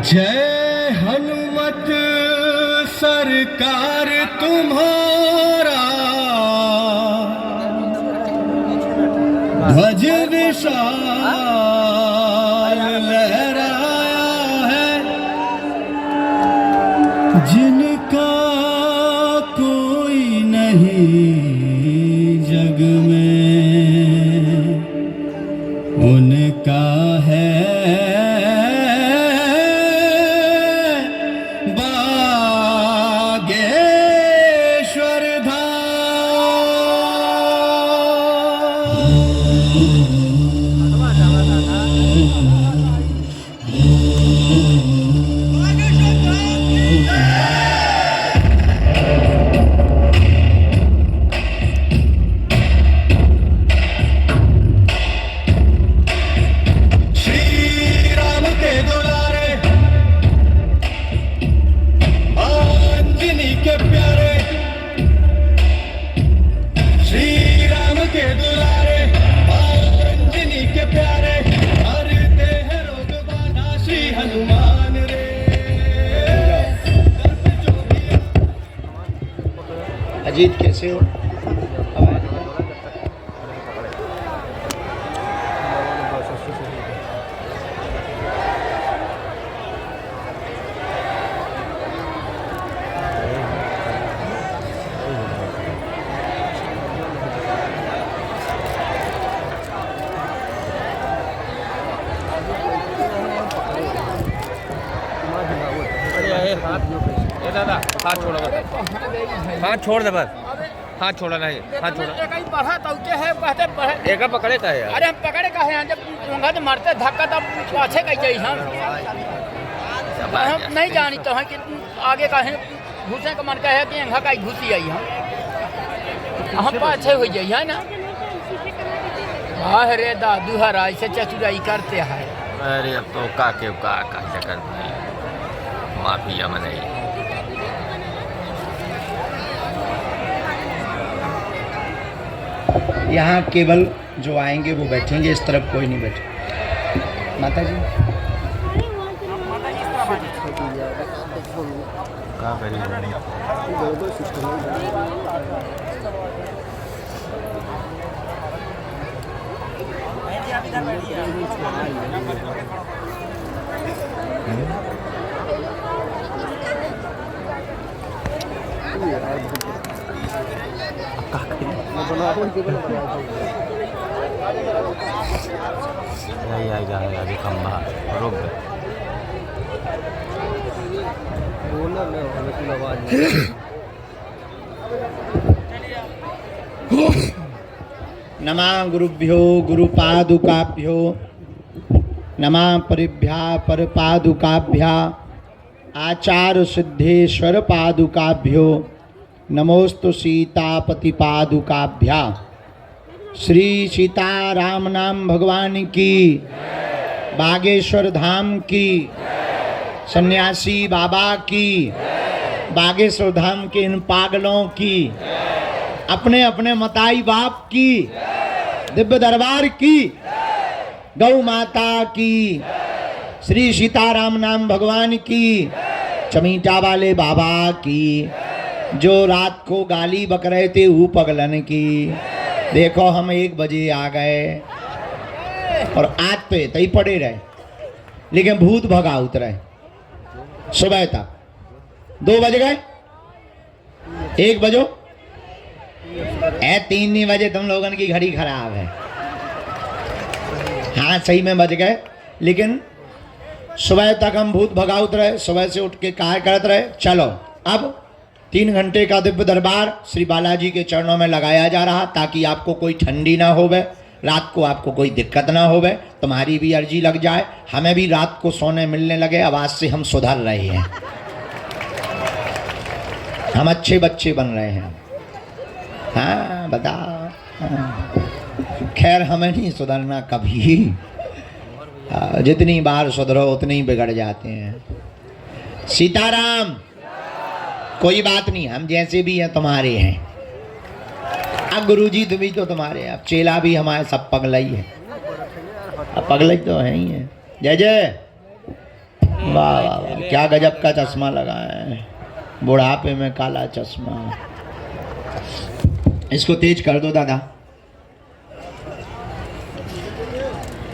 जय हनुमत सरकार तुम्हारा, ध्वज विशाल लहराया है, जिनका कोई नहीं जग में, उनका है बागेश्वर अजीत कैसे हो? दादा हाथ छोड़ो, हाथ छोड़ दे बस, हाथ छोड़ा नहीं, हाथ छोड़ा। कहीं बढ़ा तो के है कहते बढ़े एक पकड़े का है यार। अरे हम पकड़े का है, जब चोंगा तो मारते धक्का तब पाछे कहीं जाई हम नहीं जानी तो है कि आगे का है घुसे का मन का है कि यहाँ का घुसी आई हम पाछे हो जाई है ना। वाह रे दादू हरा ऐसे चतुराई करते हैं। अरे अब तो का चक्कर माफिया मनाई। यहाँ केवल जो आएंगे वो बैठेंगे, इस तरफ कोई नहीं बैठे। माता जी कहाँ करिए अभी खंभा रुक गए। नमः गुरुभ्यो गुरुपादुकाभ्यो, नमः परिभ्या परपादुकाभ्या, आचार्य सिद्धेश्वर पादुकाभ्यो, नमोस्तु सीतापति पादुकाभ्या। श्री सीताराम नाम भगवान की, बागेश्वर धाम की, सन्यासी बाबा की, बागेश्वर धाम के इन पागलों की, अपने अपने मताई बाप की, दिव्य दरबार की, गौ माता की, श्री सीताराम नाम भगवान की, चमीटा वाले बाबा की, जो रात को गाली बक रहे थे वो पगलन की। देखो हम 1 बजे आ गए और आज पे तई पड़े रहे, लेकिन भूत भगा उतरे सुबह तक। 2 बज गए, 1 बजो 3 नहीं बजे, तुम लोगन की घड़ी खराब है। हाँ सही में बज गए, लेकिन सुबह तक हम भूत भगा उतरे, सुबह से उठ के कार्य करते रहे। चलो अब 3 घंटे का दिव्य दरबार श्री बालाजी के चरणों में लगाया जा रहा, ताकि आपको कोई ठंडी ना होवे, रात को आपको कोई दिक्कत ना होवे, तुम्हारी भी अर्जी लग जाए, हमें भी रात को सोने मिलने लगे। आवाज से हम सुधर रहे हैं, हम अच्छे बच्चे बन रहे हैं। हाँ बताओ। खैर हमें नहीं सुधरना कभी, जितनी बार सुधरो उतनी ही बिगड़ जाते हैं। सीताराम। कोई बात नहीं, हम जैसे भी हैं तुम्हारे हैं। अब गुरुजी तुम भी तो तुम्हारे, अब चेला भी हमारे, सब पगला ही है। अब पगला तो है ही है। जय जय। वाह वाह वाह, क्या गजब का चश्मा लगाए हैं, बुढ़ापे में काला चश्मा। इसको तेज कर दो दादा।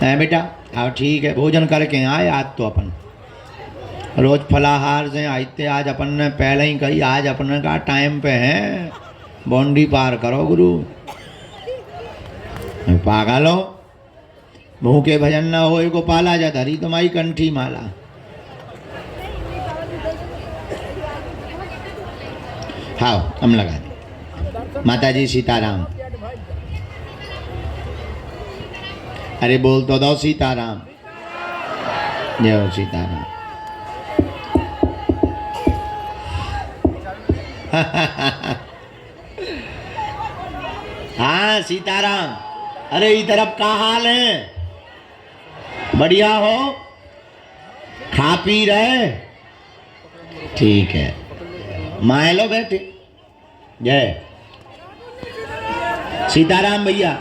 है बेटा, हाँ ठीक है, भोजन करके आए आज तो अपन रोज फलाहार से आते, आज अपन ने पहले ही कही आज अपन का टाइम पे है, बाउंड्री पार करो गुरु। पागल हो, भूखे भजन न हो को पाला जा धरी तुम्हारी कंठी माला। हाँ हम लगा दे। माता जी सीताराम, अरे बोल तो दो सीताराम, जय हो सीताराम। हाँ सीताराम। अरे इस तरफ का हाल है, बढ़िया हो, खा पी रहे, ठीक है, माए लो बैठे। जय सीताराम भैया।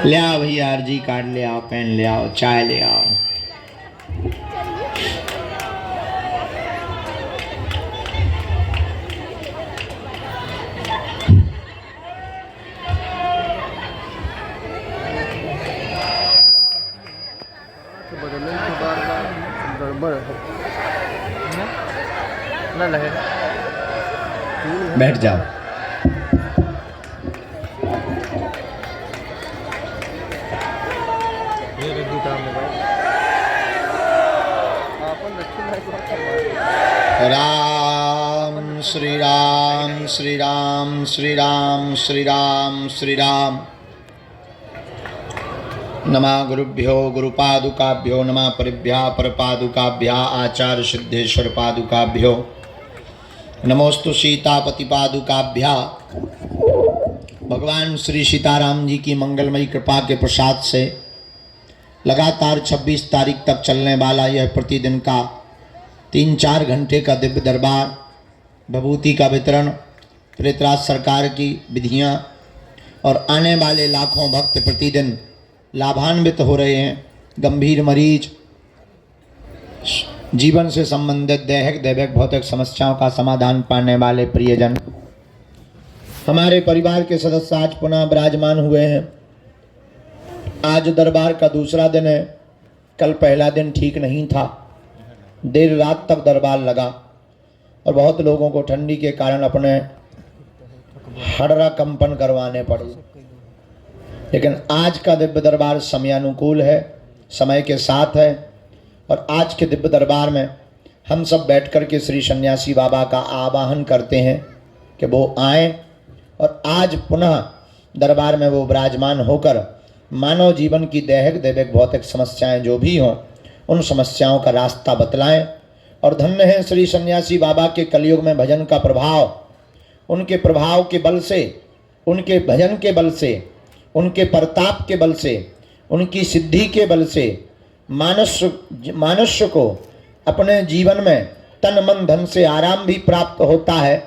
ले आओ भैया, अर्जी कार्ड ले आओ, पेन ले आओ, चाय ले आओ। बैठ जाओ। राम श्री राम श्री राम श्री राम श्री राम श्री राम। नमः गुरुभ्यो गुरुपादुकाभ्यो नमः परिभ्या परपादुकाभ्या आचार्य सिद्धेश्वर पादुकाभ्यो नमोस्तु सीतापति पादुकाभ्या। भगवान श्री सीताराम जी की मंगलमयी कृपा के प्रसाद से लगातार 26 तारीख तक चलने वाला यह प्रतिदिन का 3-4 घंटे का दिव्य दरबार, विभूति का वितरण, प्रेतराज सरकार की विधियाँ और आने वाले लाखों भक्त प्रतिदिन लाभान्वित हो रहे हैं। गंभीर मरीज, जीवन से संबंधित दैहिक दैविक भौतिक समस्याओं का समाधान पाने वाले प्रियजन, हमारे परिवार के सदस्य आज पुनः विराजमान हुए हैं। आज दरबार का दूसरा दिन है, कल पहला दिन ठीक नहीं था, देर रात तक दरबार लगा और बहुत लोगों को ठंडी के कारण अपने हड़रा कंपन करवाने पड़े। लेकिन आज का दिव्य दरबार समयानुकूल है, समय के साथ है और आज के दिव्य दरबार में हम सब बैठकर के श्री सन्यासी बाबा का आवाहन करते हैं कि वो आए और आज पुनः दरबार में वो विराजमान होकर मानव जीवन की दैहिक दैविक भौतिक समस्याएं जो भी हों उन समस्याओं का रास्ता बतलाएं। और धन्य है श्री सन्यासी बाबा के कलयुग में भजन का प्रभाव, उनके प्रभाव के बल से, उनके भजन के बल से, उनके प्रताप के बल से, उनकी सिद्धि के बल से मनुष्य को अपने जीवन में तन मन धन से आराम भी प्राप्त होता है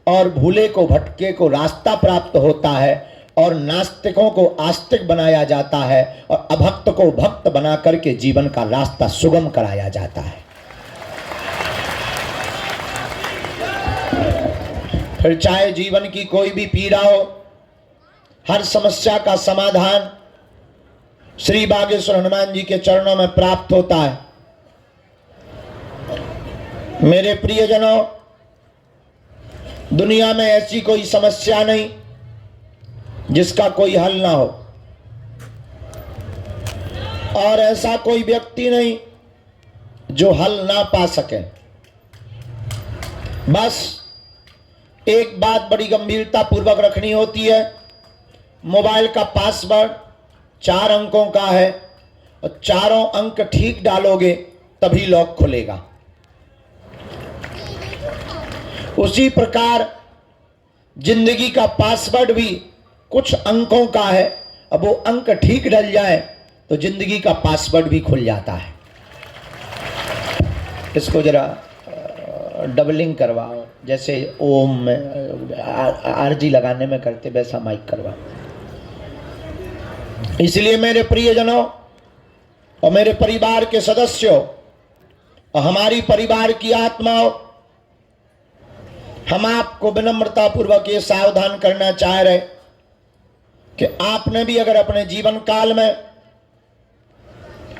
और भूले को भटके को रास्ता प्राप्त होता है और नास्तिकों को आस्तिक बनाया जाता है और अभक्त को भक्त बना करके जीवन का रास्ता सुगम कराया जाता है। फिर चाहे जीवन की कोई भी पीड़ा हो, हर समस्या का समाधान श्री बागेश्वर हनुमान जी के चरणों में प्राप्त होता है। मेरे प्रियजनों, दुनिया में ऐसी कोई समस्या नहीं जिसका कोई हल ना हो और ऐसा कोई व्यक्ति नहीं जो हल ना पा सके। बस एक बात बड़ी गंभीरता पूर्वक रखनी होती है, मोबाइल का पासवर्ड 4 अंकों का है और चारों अंक ठीक डालोगे तभी लॉक खुलेगा। उसी प्रकार जिंदगी का पासवर्ड भी कुछ अंकों का है, अब वो अंक ठीक डल जाए तो जिंदगी का पासवर्ड भी खुल जाता है। इसको जरा डबलिंग करवाओ, जैसे ओम में आरजी लगाने में करते वैसा माइक करवाओ। इसलिए मेरे प्रियजनों, और मेरे परिवार के सदस्यों और हमारी परिवार की आत्माओं, हम आपको विनम्रता पूर्वक ये सावधान करना चाह रहे कि आपने भी अगर अपने जीवन काल में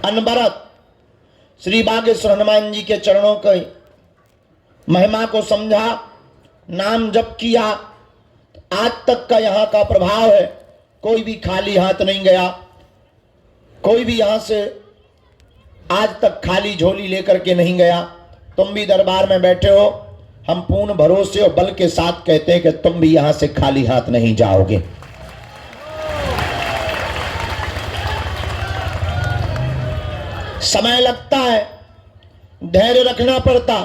अनवरत श्री बागेश्वर हनुमान जी के चरणों की महिमा को समझा, नाम जप किया, आज तक का यहाँ का प्रभाव है, कोई भी खाली हाथ नहीं गया, कोई भी यहाँ से आज तक खाली झोली लेकर के नहीं गया। तुम भी दरबार में बैठे हो, हम पूर्ण भरोसे और बल के साथ कहते हैं कि तुम भी यहाँ से खाली हाथ नहीं जाओगे। समय लगता है, धैर्य रखना पड़ता।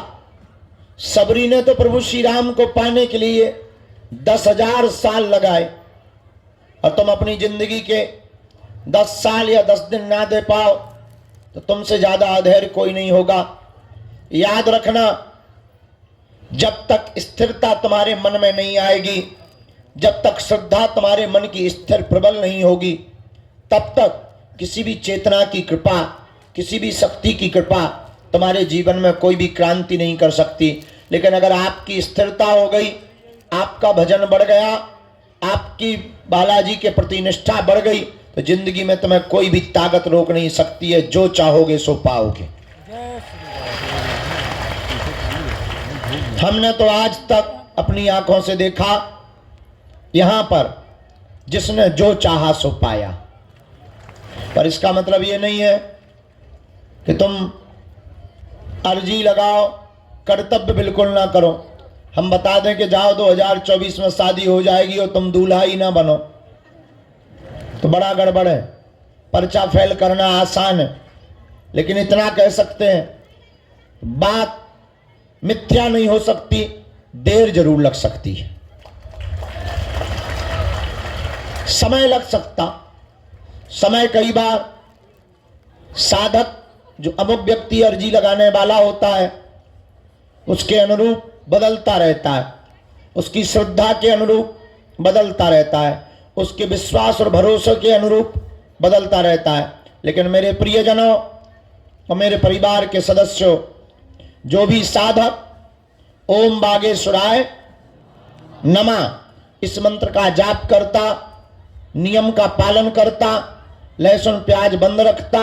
सबरी ने तो प्रभु श्री राम को पाने के लिए 10,000 साल लगाए और तुम अपनी जिंदगी के 10 साल या 10 दिन ना दे पाओ तो तुमसे ज्यादा अधैर्य कोई नहीं होगा। याद रखना, जब तक स्थिरता तुम्हारे मन में नहीं आएगी, जब तक श्रद्धा तुम्हारे मन की स्थिर प्रबल नहीं होगी, तब तक किसी भी चेतना की कृपा, किसी भी शक्ति की कृपा तुम्हारे जीवन में कोई भी क्रांति नहीं कर सकती। लेकिन अगर आपकी स्थिरता हो गई, आपका भजन बढ़ गया, आपकी बालाजी के प्रति निष्ठा बढ़ गई, तो जिंदगी में तुम्हें कोई भी ताकत रोक नहीं सकती है। जो चाहोगे सो पाओगे। हमने तो आज तक अपनी आंखों से देखा, यहां पर जिसने जो चाहा सो पाया। पर इसका मतलब ये नहीं है कि तुम अर्जी लगाओ, कर्तव्य बिल्कुल ना करो। हम बता दें कि जाओ 2024 में शादी हो जाएगी और तुम दूल्हा ही ना बनो तो बड़ा गड़बड़ है। पर्चा फेल करना आसान है, लेकिन इतना कह सकते हैं, बात मिथ्या नहीं हो सकती, देर जरूर लग सकती है, समय लग सकता। समय कई बार साधक जो अमुक व्यक्ति अर्जी लगाने वाला होता है उसके अनुरूप बदलता रहता है, उसकी श्रद्धा के अनुरूप बदलता रहता है, उसके विश्वास और भरोसे के अनुरूप बदलता रहता है। लेकिन मेरे प्रियजनों और मेरे परिवार के सदस्यों, जो भी साधक ओम बागेश्वराय नमः इस मंत्र का जाप करता, नियम का पालन करता, लहसुन प्याज बंद रखता,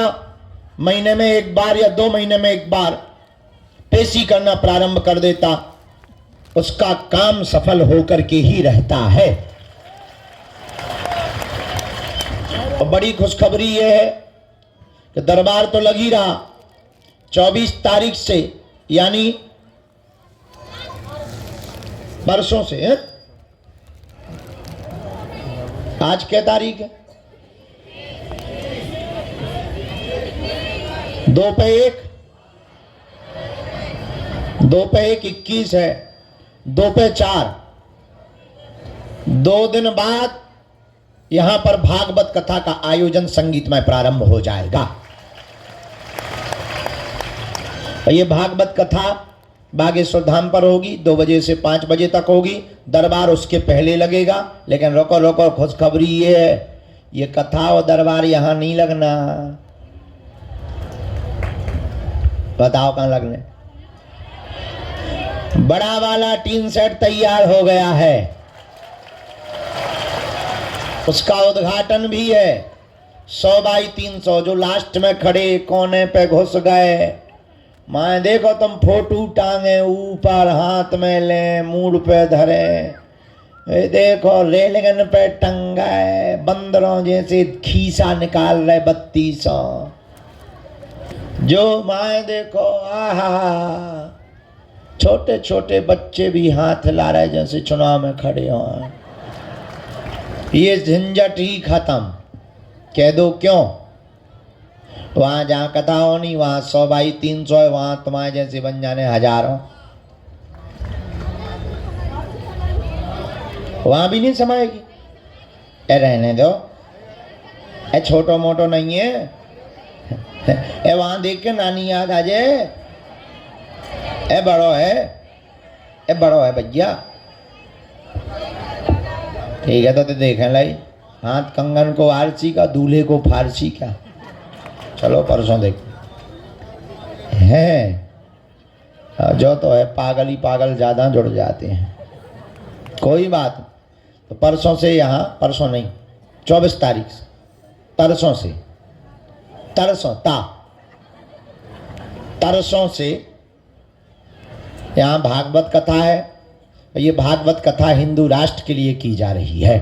महीने में एक बार या 2 महीने में एक बार पेशी करना प्रारंभ कर देता, उसका काम सफल होकर के ही रहता है। और बड़ी खुशखबरी यह है कि दरबार तो लग ही रहा। 24 तारीख से, यानी परसों से है? आज क्या तारीख है? 2 पे 1, 2 पे 1 21 है, 2 पे 4, 2 दिन बाद यहां पर भागवत कथा का आयोजन संगीतमय प्रारंभ हो जाएगा। ये भागवत कथा बागेश्वर धाम पर होगी, 2 बजे से 5 बजे तक होगी। दरबार उसके पहले लगेगा। लेकिन रोको रोको, खुशखबरी ये है, ये कथा और दरबार यहां नहीं लगना। बताओ कहां लगने? बड़ा वाला टीन सेट तैयार हो गया है, उसका उद्घाटन भी है। 100 बाई 300 जो लास्ट में खड़े कोने पे घुस गए, माए देखो तुम फोटो टांगे ऊपर, हाथ में ले, मूड पे धरे, देखो रेलगन पे टंगाए, बंदरों जैसे खीसा निकाल रहे 3200। जो माए देखो, आहा, छोटे छोटे बच्चे भी हाथ ला रहे जैसे चुनाव में खड़े हों। ये झंझट ही खत्म। कह दो क्यों? वहां जहां कथा होनी वहां 100 बाई 300 है, वहां तुम्हारे जैसे बन जाने हजारों। वहां भी नहीं समाएगी। ए रहने दो, ए छोटो मोटो नहीं है। ए वहां देख के नानी याद आ जाए। ए बड़ो है, ए बड़ो है भैया। ठीक है तो देखें लाई, हाथ कंगन को आरसी का, दूल्हे को फारसी का। चलो परसों देख है जो तो है पागल ही पागल ज़्यादा जुड़ जाते हैं। कोई बात नहीं। तो परसों से यहाँ, परसों नहीं 24 तारीख से, तरसों से, तरसों से यहाँ भागवत कथा है। ये भागवत कथा हिंदू राष्ट्र के लिए की जा रही है,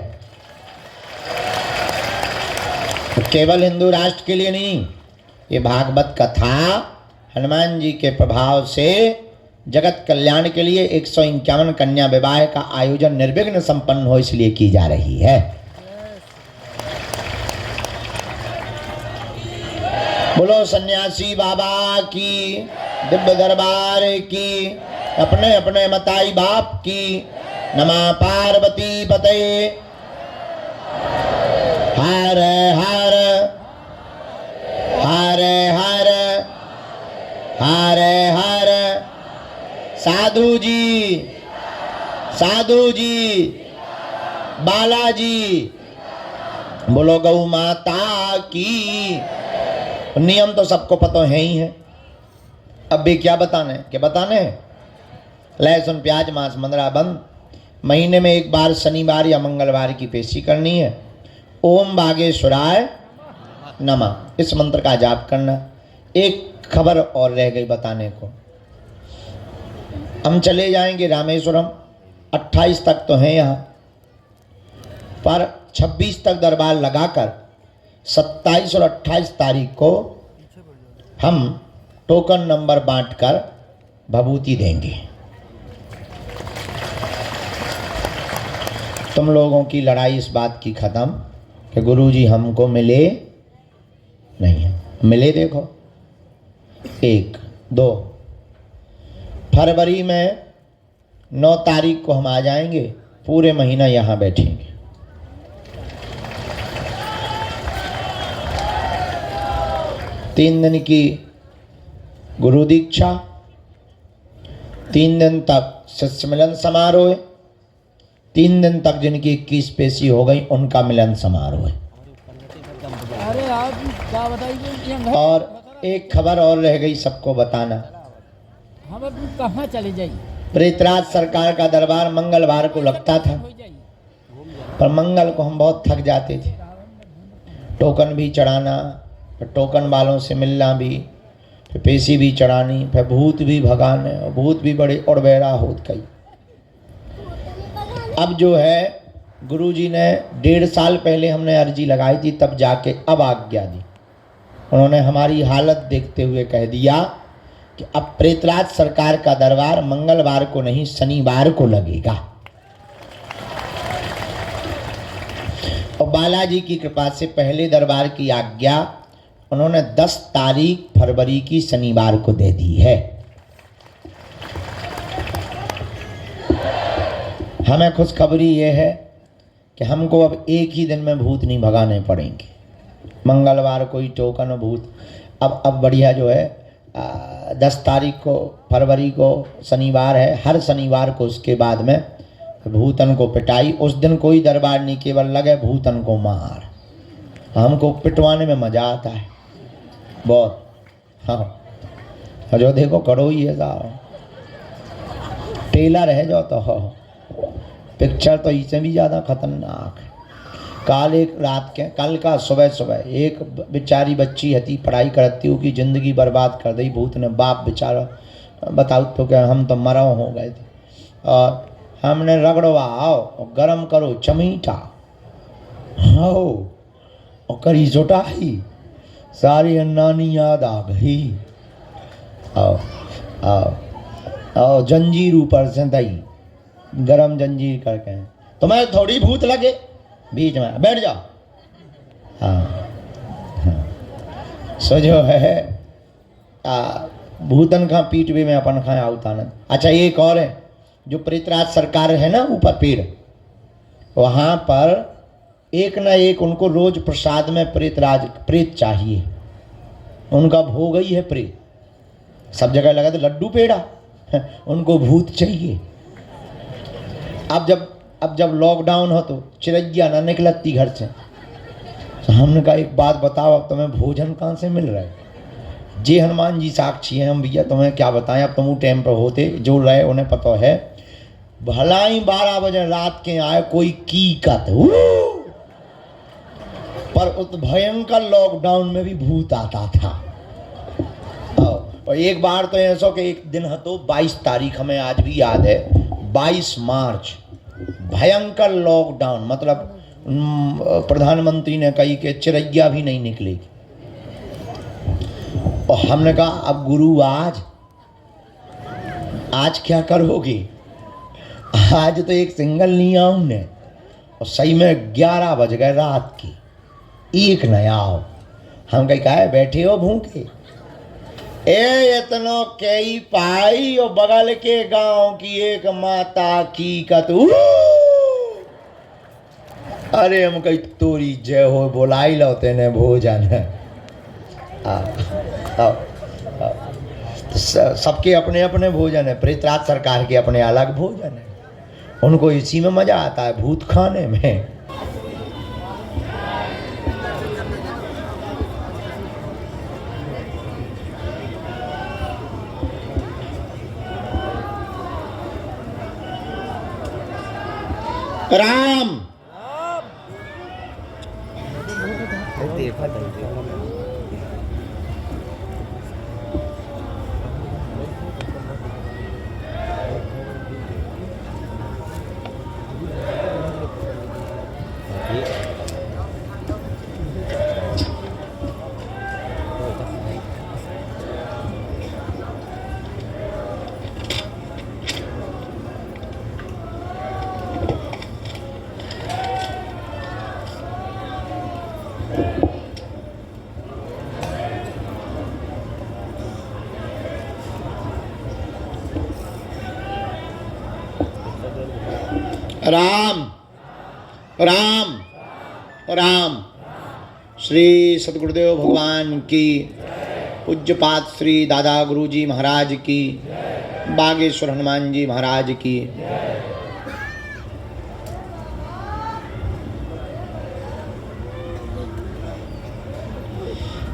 तो केवल हिंदू राष्ट्र के लिए नहीं। ये भागवत कथा हनुमान जी के प्रभाव से जगत कल्याण के लिए 151 कन्या विवाह का आयोजन निर्विघ्न संपन्न हो इसलिए की जा रही है। बोलो सन्यासी बाबा की, दिव्य दरबार की, अपने अपने मताई बाप की। नमः पार्वती पते हर हर हर हर हर हर। साधु जी, साधु जी, बालाजी। बोलो गौ माता की। नियम तो सबको पता है ही है, अब भी क्या बताने, क्या बताने। लहसुन प्याज मांस मंदरा बंद। महीने में एक बार शनिवार या मंगलवार की पेशी करनी है। ओम बागेश्वराय नमः, इस मंत्र का जाप करना। एक खबर और रह गई बताने को। हम चले जाएंगे रामेश्वरम, 28 तक तो हैं यहाँ, पर 26 तक दरबार लगाकर 27 और 28 तारीख को हम टोकन नंबर बांटकर भभूति देंगे। तुम लोगों की लड़ाई इस बात की खत्म कि गुरुजी हमको मिले नहीं है। मिले देखो, 1, 2 फरवरी में 9 तारीख को हम आ जाएंगे, पूरे महीना यहाँ बैठेंगे। तीन दिन की गुरु दीक्षा, 3 दिन तक शिष्य मिलन समारोह, 3 दिन तक जिनकी 21 पेशी हो गई उनका मिलन समारोह है। अरे आप क्या बताइए। और एक खबर और रह गई सबको बताना। हम अब कहाँ चले जाइए। प्रेतराज सरकार का दरबार मंगलवार को लगता था, पर मंगल को हम बहुत थक जाते थे। टोकन भी चढ़ाना, फिर टोकन वालों से मिलना भी, फिर पेशी भी चढ़ानी, फिर भूत भी भगाने, और भूत भी बड़े और बेरा होत कई। अब जो है गुरुजी ने 1.5 साल पहले हमने अर्जी लगाई थी, तब जाके अब आज्ञा दी। उन्होंने हमारी हालत देखते हुए कह दिया कि अब प्रेतराज सरकार का दरबार मंगलवार को नहीं शनिवार को लगेगा। और बालाजी की कृपा से पहले दरबार की आज्ञा उन्होंने 10 तारीख फरवरी की शनिवार को दे दी है। हमें खुशखबरी ये है कि हमको अब एक ही दिन में भूत नहीं भगाने पड़ेंगे। मंगलवार को ही टोकन भूत अब बढ़िया जो है 10 तारीख को फरवरी को शनिवार है, हर शनिवार को उसके बाद में भूतन को पिटाई। उस दिन कोई दरबार नहीं, केवल लगे भूतन को मार। हमको पिटवाने में मज़ा आता है बहुत। हाँ जो देखो करो ही है साहब, टेलर है जो, तो हो पिक्चर तो इससे भी ज़्यादा खतरनाक है। कल एक रात के, कल का सुबह एक बेचारी बच्ची हती पढ़ाई करती हूँ कि ज़िंदगी बर्बाद कर दी भूत ने। बाप बेचारा बताओ तो क्या, हम तो मरा हो गए थे। और हमने रगड़वाओ और गरम करो चमीटा हो और करी जोटाई, सारी अन्नानी याद आ गई। आओ आओ आओ जंजीर ऊपर से दई, गरम जंजीर करके। तुम्हें थोड़ी भूत लगे, बीच में बैठ जाओ। हाँ सो जो है भूतन खा पीठ भी में अपन खाए आउतानंद। अच्छा एक और है, जो प्रेतराज सरकार है ना ऊपर पेड़, वहाँ पर एक ना एक उनको रोज प्रसाद में प्रेत चाहिए। उनका भोग ही है प्रेत। सब जगह लगा तो लड्डू पेड़ा, उनको भूत चाहिए। अब जब लॉकडाउन हो तो चिड़ैया ना निकलती घर से, तो हमने कहा एक बात बताओ, अब तुम्हें भोजन कहाँ से मिल रहा है? जी हनुमान जी साक्षी हैं हम भैया, तुम्हें क्या बताएं, अब तुम वो टाइम पर होते जो रहे उन्हें पता है। भलाई 12 बजे रात के आए कोई कीकत पर उस भयंकर लॉकडाउन में भी भूत आता था। और एक बार तो ऐसा कि एक दिन है तो 22 तारीख हमें आज भी याद है, 22 मार्च, भयंकर लॉकडाउन, मतलब प्रधानमंत्री ने कही कि चिड़ैया भी नहीं निकलेगी। और हमने कहा अब गुरु आज क्या करोगे? आज तो एक सिंगल नहीं आऊं ने, और सही में 11 बज गए रात की, एक नया आओ। हम कहा है बैठे हो भूखे? ए इतनो कई पाई और बगल के गांव की एक माता की कतू। अरे हम कही तोरी जय हो, बोलाई लो तेने भोजन। सबके अपने अपने भोजन है, पृथ्वीराज सरकार के अपने अलग भोजन है, उनको इसी में मजा आता है, भूत खाने में। राम राम राम राम। श्री सतगुरुदेव भगवान की, पूज्यपाद श्री दादा गुरुजी महाराज की, बागेश्वर हनुमान जी महाराज की।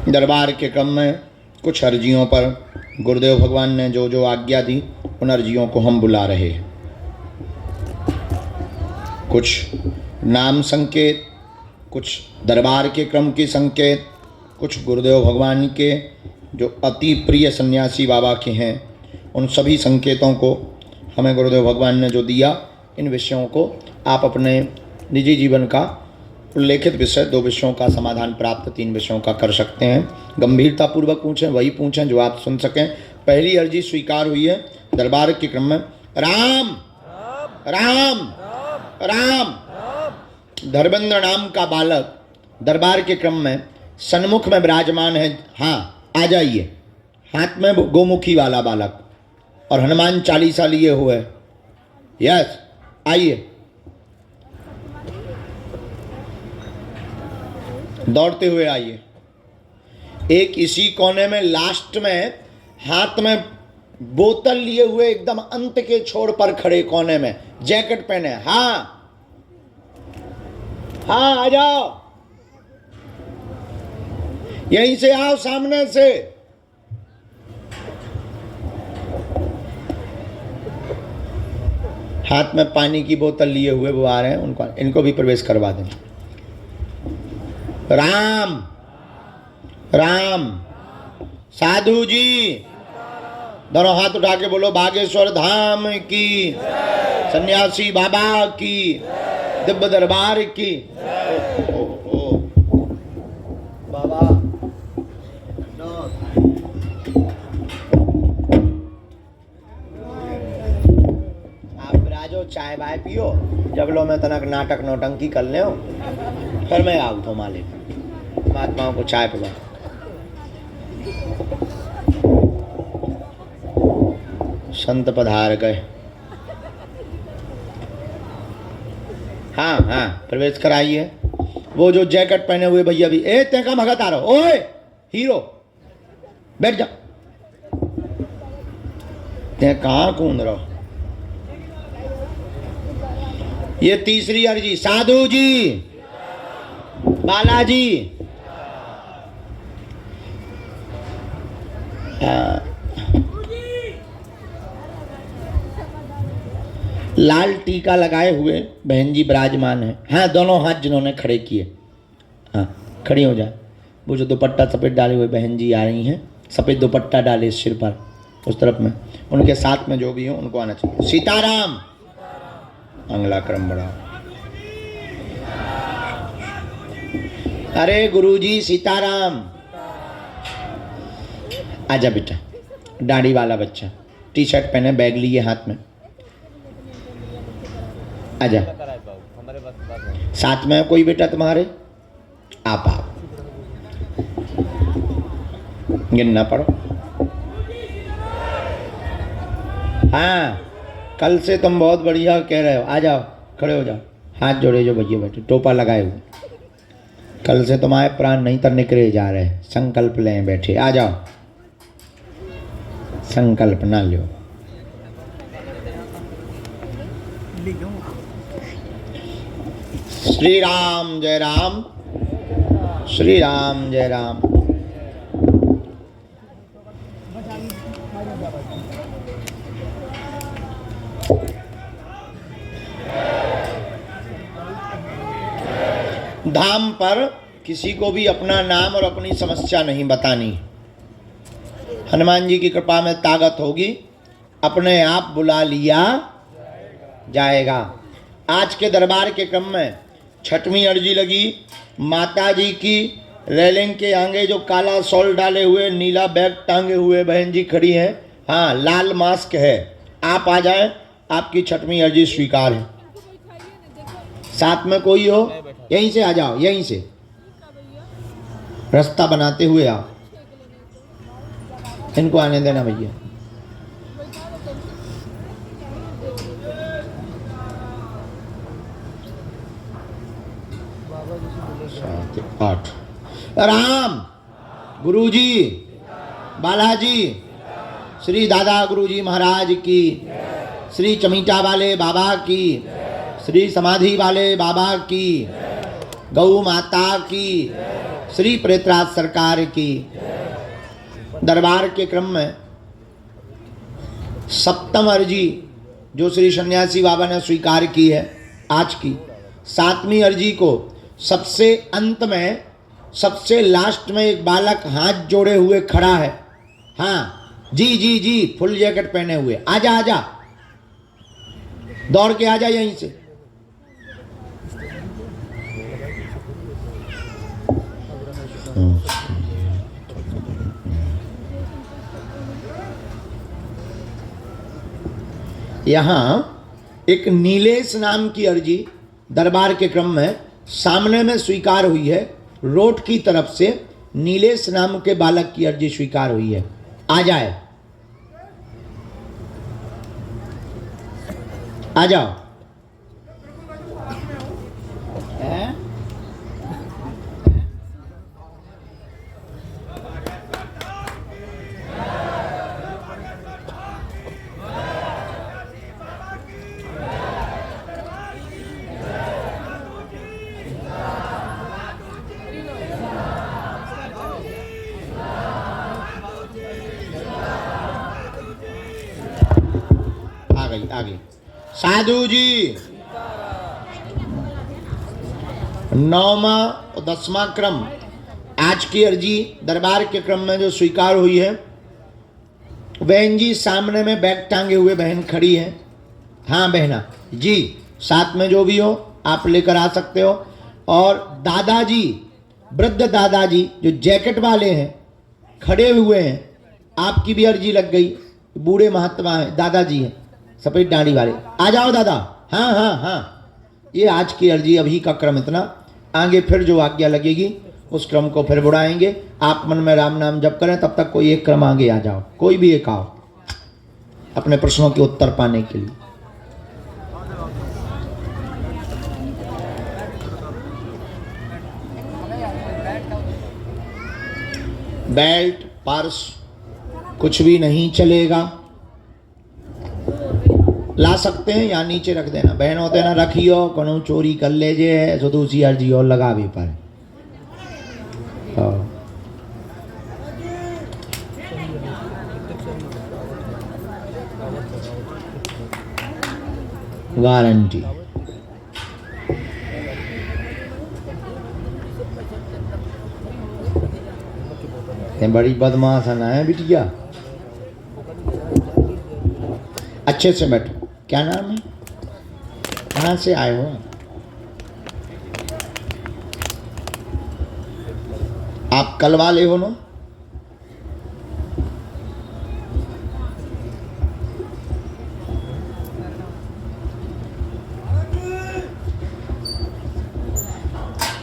दरबार के क्रम में कुछ अर्जियों पर गुरुदेव भगवान ने जो जो आज्ञा दी, उन अर्जियों को हम बुला रहे हैं। कुछ नाम संकेत, कुछ दरबार के क्रम के संकेत, कुछ गुरुदेव भगवान के जो अति प्रिय सन्यासी बाबा के हैं, उन सभी संकेतों को हमें गुरुदेव भगवान ने जो दिया, इन विषयों को आप अपने निजी जीवन का उल्लेखित विषय 2 विषयों का समाधान प्राप्त 3 विषयों का कर सकते हैं। गंभीरतापूर्वक पूछें, वही पूछें जो आप सुन सकें। पहली अर्जी स्वीकार हुई है दरबार के क्रम में। राम राम राम। धर्मेंद्र नाम का बालक दरबार के क्रम में सन्मुख में विराजमान है। हाँ आ जाइए। हाथ में गोमुखी वाला बालक और हनुमान चालीसा लिए हुए। यस आइए, दौड़ते हुए आइए। एक इसी कोने में लास्ट में हाथ में बोतल लिए हुए एकदम अंत के छोर पर खड़े कोने में, जैकेट पहने। हाँ हाँ आ जाओ, यहीं से आओ, सामने से। हाथ में पानी की बोतल लिए हुए वो आ रहे हैं, उनको इनको भी प्रवेश करवा दें। राम राम। साधु जी दोनों हाथ उठा के बोलो, बागेश्वर धाम की, सन्यासी बाबा की, दिव्य दरबार की। ओ, ओ, ओ। बाबा आप राजो चाय बाय पियो, जब लो मैं तनक नाटक नौटंकी कर ले, फिर मैं आऊ तो मालिक महात्माओं को चाय पिला। संत पधार गए। हाँ हाँ प्रवेश कराइए। वो जो जैकेट पहने हुए भैया भी, ए ते का भगत आ रहा, ओए हीरो बैठ जा, ते कहाँ कूद रहो। ये तीसरी अर्जी। साधु जी बालाजी। लाल टीका लगाए हुए बहन जी विराजमान है। हाँ, दोनों हाथ जिन्होंने खड़े किए, हाँ खड़ी हो जाए। वो जो दुपट्टा सफ़ेद डाले हुए बहन जी आ रही हैं, सफ़ेद दुपट्टा डाले सिर पर, उस तरफ में, उनके साथ में जो भी हो उनको आना चाहिए। सीताराम। अगला क्रम बढ़ाओ। अरे गुरुजी सीताराम। आजा बेटा, दाढ़ी वाला बच्चा, टी शर्ट पहने, बैग लिए हाथ में, आजा। साथ में कोई बेटा तुम्हारे? आप गिनना पड़ो। हाँ, कल से तुम बहुत बढ़िया कह रहे हो। आ जाओ, खड़े हो जाओ, हाथ जोड़े जो भैया बैठे, टोपा लगाए हुए। कल से तुम्हारे प्राण नहीं तर निकले जा रहे, संकल्प लें बैठे। आ जाओ, संकल्प ना लो। श्री राम जय राम, श्री राम जय राम। धाम पर किसी को भी अपना नाम और अपनी समस्या नहीं बतानी। हनुमान जी की कृपा में ताकत होगी, अपने आप बुला लिया जाएगा। आज के दरबार के क्रम में 6वीं अर्जी लगी माता जी की। रेलिंग के आगे जो काला शॉल डाले हुए, नीला बैग टांगे हुए बहन जी खड़ी हैं। हाँ, लाल मास्क है। आप आ जाएं, आपकी 6वीं अर्जी स्वीकार है। साथ में कोई हो, यहीं से आ जाओ, यहीं से रास्ता बनाते हुए आओ। इनको आने देना भैया। आठ। राम गुरुजी, बालाजी, श्री दादा गुरुजी महाराज की, श्री चमीटा वाले बाबा की, श्री समाधि वाले बाबा की, गौ माता की, श्री प्रेतराज सरकार की। दरबार के क्रम में 7वीं अर्जी जो श्री सन्यासी बाबा ने स्वीकार की है आज की, 7वीं अर्जी को सबसे अंत में, सबसे लास्ट में एक बालक हाथ जोड़े हुए खड़ा है। हाँ जी जी जी, फुल जैकेट पहने हुए। आजा आजा, दौड़ के आजा यहीं से। यहाँ एक नीलेश नाम की अर्जी दरबार के क्रम में सामने में स्वीकार हुई है। रोड की तरफ से नीलेश नाम के बालक की अर्जी स्वीकार हुई है। आ जाए, आ जाओ। आगे साधु जी। 9वां और 10वां क्रम आज की अर्जी दरबार के क्रम में जो स्वीकार हुई है। बहन जी सामने में बैग टांगे हुए बहन खड़ी है। हाँ बहना जी, साथ में जो भी हो आप लेकर आ सकते हो। और दादाजी, वृद्ध दादाजी जो जैकेट वाले हैं खड़े हुए हैं, आपकी भी अर्जी लग गई। बूढ़े महात्मा हैं, दादाजी हैं, सफेद दाढ़ी वाले। आ जाओ दादा। हाँ हाँ हाँ, ये आज की अर्जी, अभी का क्रम इतना। आगे फिर जो आज्ञा लगेगी उस क्रम को फिर बढ़ाएंगे। आप मन में राम नाम जप करें, तब तक कोई एक क्रम आगे आ जाओ, कोई भी एक आओ अपने प्रश्नों के उत्तर पाने के लिए। बेल्ट, पर्स कुछ भी नहीं चलेगा। ला सकते हैं या नीचे रख देना। बहन होते ना रखियो, कोनो चोरी कर ले जे, सो दूसरी अर्जी और लगा भी पाए। हाँ। गारंटी। ये बड़ी बदमाश ना है बिटिया। अच्छे से बैठो। क्या नाम है? कहाँ से आए हो? आप कल वाले हो ना?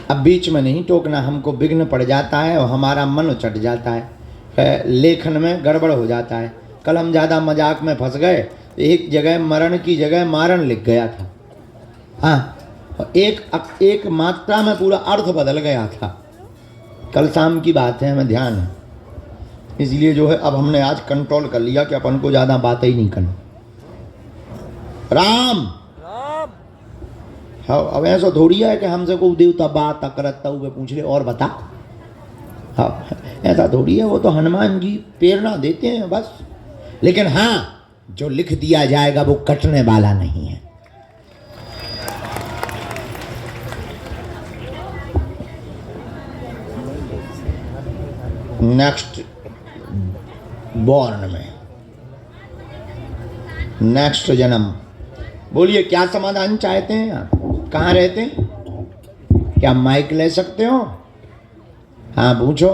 अब बीच में नहीं टोकना, हमको विघ्न पड़ जाता है और हमारा मन चट जाता है, लेखन में गड़बड़ हो जाता है। कल हम ज़्यादा मजाक में फंस गए, एक जगह मरण की जगह मारण लिख गया था। हाँ, एक मात्रा में पूरा अर्थ बदल गया था। कल शाम की बात है, हमें ध्यान है, इसलिए जो है अब हमने आज कंट्रोल कर लिया कि अपन को ज़्यादा बातें ही नहीं करनी। राम हाँ, अब ऐसा थोड़ी है कि हमसे कोई देवता बात करता हुए पूछ ले और बता। हाँ, ऐसा थोड़ी है, वो तो हनुमान जी प्रेरणा देते हैं बस। लेकिन हाँ, जो लिख दिया जाएगा वो कटने वाला नहीं है। नेक्स्ट बॉर्न में, नेक्स्ट जन्म। बोलिए क्या समाधान चाहते हैं आप? कहाँ रहते हैं? क्या माइक ले सकते हो? हाँ पूछो।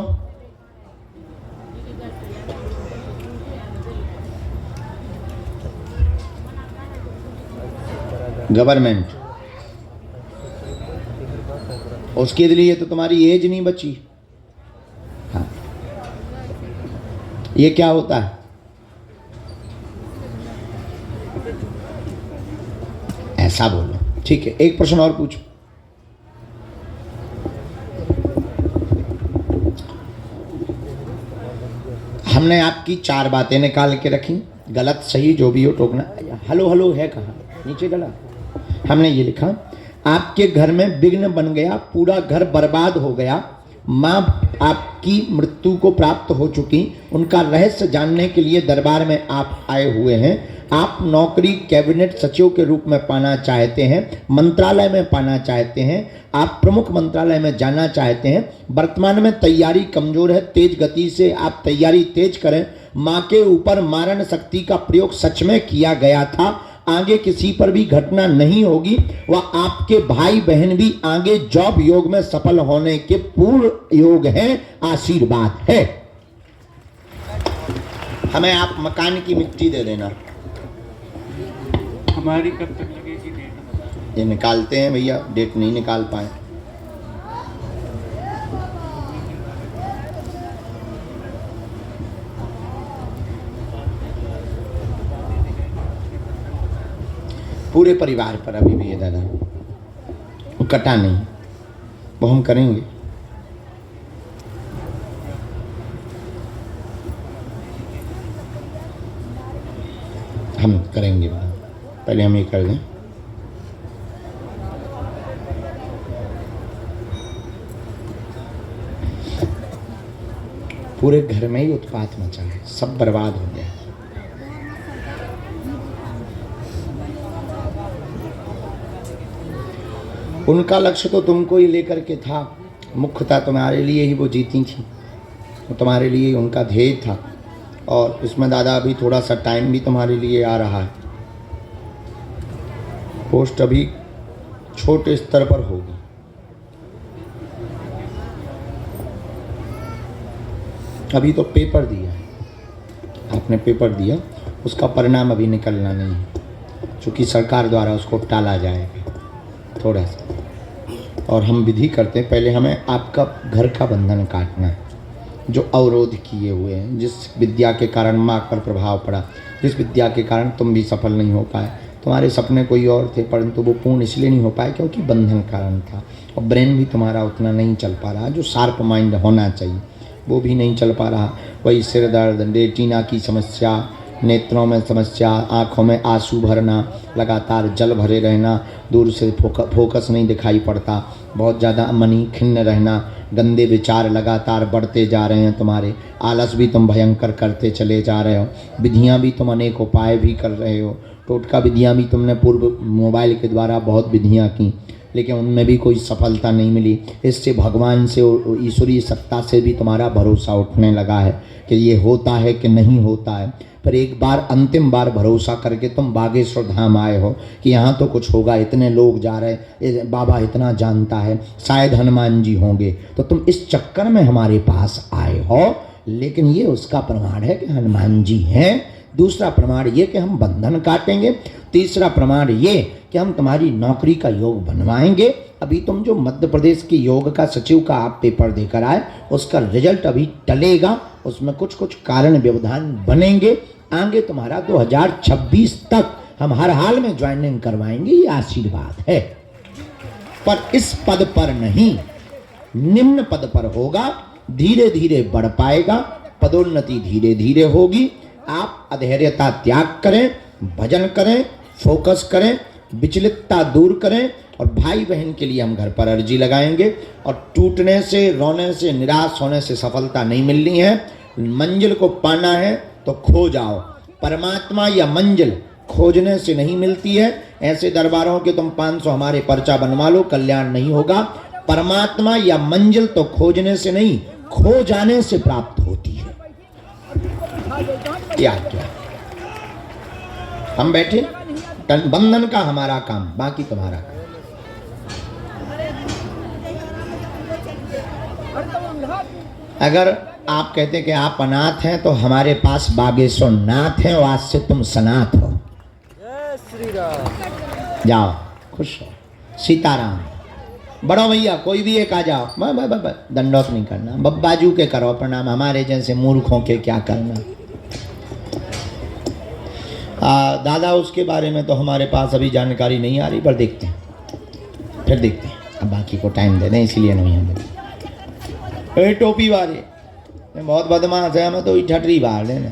गवर्नमेंट, उसके लिए तो तुम्हारी एज नहीं बची। हाँ, ये क्या होता है? ऐसा बोलो, ठीक है। एक प्रश्न और पूछो। हमने आपकी 4 बातें निकाल के रखी, गलत सही जो भी हो टोकना। हेलो हेलो है कहाँ? नीचे गला। हमने ये लिखा, आपके घर में विघ्न बन गया, पूरा घर बर्बाद हो गया, माँ आपकी मृत्यु को प्राप्त हो चुकी, उनका रहस्य जानने के लिए दरबार में आप आए हुए हैं। आप नौकरी कैबिनेट सचिव के रूप में पाना चाहते हैं, मंत्रालय में पाना चाहते हैं, आप प्रमुख मंत्रालय में जाना चाहते हैं। वर्तमान में तैयारी कमजोर है, तेज गति से आप तैयारी तेज करें। माँ के ऊपर मारण शक्ति का प्रयोग सच में किया गया था, आगे किसी पर भी घटना नहीं होगी। वह आपके भाई बहन भी आगे जॉब योग में सफल होने के पूर्ण योग है, आशीर्वाद है। हमें आप मकान की मिट्टी दे देना। हमारी कब तक लगेगी डेट? ये निकालते हैं भैया, डेट नहीं निकाल पाए। पूरे परिवार पर अभी भी है दादा, वो कटा नहीं, वो हम करेंगे। हम करेंगे, पहले हम ये कर दें। पूरे घर में ही उत्पात मचा है, सब बर्बाद हो गया। उनका लक्ष्य तो तुमको ही लेकर के था, मुख्य था तुम्हारे लिए ही वो जीती थी, वो तुम्हारे लिए उनका ध्येय था। और उसमें दादा अभी थोड़ा सा टाइम भी तुम्हारे लिए आ रहा है। पोस्ट अभी छोटे स्तर पर होगी। अभी तो पेपर दिया है आपने, पेपर दिया, उसका परिणाम अभी निकलना नहीं है, क्योंकि सरकार द्वारा उसको टाला जाएगा थोड़ा सा। और हम विधि करते हैं, पहले हमें आपका घर का बंधन काटना है, जो अवरोध किए हुए हैं, जिस विद्या के कारण माँ पर प्रभाव पड़ा, जिस विद्या के कारण तुम भी सफल नहीं हो पाए। तुम्हारे सपने कोई और थे, परंतु वो पूर्ण इसलिए नहीं हो पाए क्योंकि बंधन कारण था। और ब्रेन भी तुम्हारा उतना नहीं चल पा रहा, जो शार्प माइंड होना चाहिए वो भी नहीं चल पा रहा। वही सिर दर्द, रेटिना की समस्या, नेत्रों में समस्या, आँखों में आंसू भरना, लगातार जल भरे रहना, दूर से फोकस नहीं दिखाई पड़ता, बहुत ज़्यादा मनी खिन्न रहना, गंदे विचार लगातार बढ़ते जा रहे हैं तुम्हारे, आलस भी तुम भयंकर करते चले जा रहे हो, विधियाँ भी तुम अनेक उपाय भी कर रहे हो, टोटका विधियाँ भी तुमने पूर्व मोबाइल के द्वारा बहुत विधियाँ की, लेकिन उनमें भी कोई सफलता नहीं मिली। इससे भगवान से और ईश्वरीय सत्ता से भी तुम्हारा भरोसा उठने लगा है कि ये होता है कि नहीं होता है। पर एक बार अंतिम बार भरोसा करके तुम बागेश्वर धाम आए हो कि यहाँ तो कुछ होगा, इतने लोग जा रहे, बाबा इतना जानता है, शायद हनुमान जी होंगे, तो तुम इस चक्कर में हमारे पास आए हो। लेकिन ये उसका प्रमाण है कि हनुमान जी हैं, दूसरा प्रमाण ये कि हम बंधन काटेंगे, तीसरा प्रमाण ये कि हम तुम्हारी नौकरी का योग बनवाएंगे। अभी तुम जो मध्य प्रदेश के योग का सचिव का आप पेपर देकर आए, उसका रिजल्ट अभी टलेगा, उसमें कुछ कुछ कारण व्यवधान बनेंगे। आगे तुम्हारा 2026 तक हम हर हाल में ज्वाइनिंग करवाएंगे, ये आशीर्वाद है। पर इस पद पर नहीं, निम्न पद पर होगा, धीरे धीरे बढ़ पाएगा, पदोन्नति धीरे धीरे होगी। आप अधैर्यता त्याग करें, भजन करें, फोकस करें, विचलितता दूर करें, और भाई बहन के लिए हम घर पर अर्जी लगाएंगे। और टूटने से, रोने से, निराश होने से सफलता नहीं मिलनी है। मंजिल को पाना है तो खो जाओ, परमात्मा या मंजिल खोजने से नहीं मिलती है। ऐसे दरबारों के तुम 500 हमारे पर्चा बनवा लो, कल्याण नहीं होगा। परमात्मा या मंजिल तो खोजने से नहीं, खो जाने से प्राप्त होती है। क्या क्या हम बैठे, बंधन का हमारा काम, बाकी तुम्हारा काम। अगर आप कहते कि आप अनाथ हैं, तो हमारे पास बागेश्वर नाथ हैं, और आज से तुम सनाथ हो। जाओ, खुश हो, सीताराम। बड़ो भैया कोई भी एक आ जाओ, दंडोत नहीं करना, बब्बाजू के करो प्रणाम, हमारे जैसे मूर्खों के क्या करना। दादा उसके बारे में तो हमारे पास अभी जानकारी नहीं आ रही, पर देखते हैं, फिर देखते हैं, अब बाकी को टाइम दे दें, इसलिए नहीं हम टोपी वाले बहुत बदमाश है, हमें तो ठटरी बाहर लेना।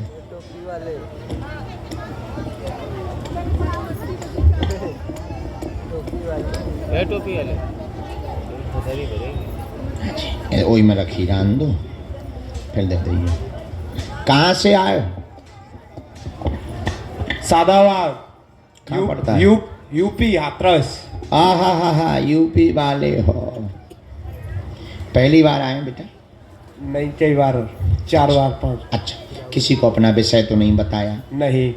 टोपी वाले वही में रखी जान दो, फिर देते ही। कहाँ से आए? सादावार कहाँ पड़ता है? यूपी हाथरस। हा यूपी वाले हो। पहली बार आए बेटा? नहीं, कई बार, 4 बार 5। अच्छा, किसी को अपना विषय तो नहीं बताया? नहीं।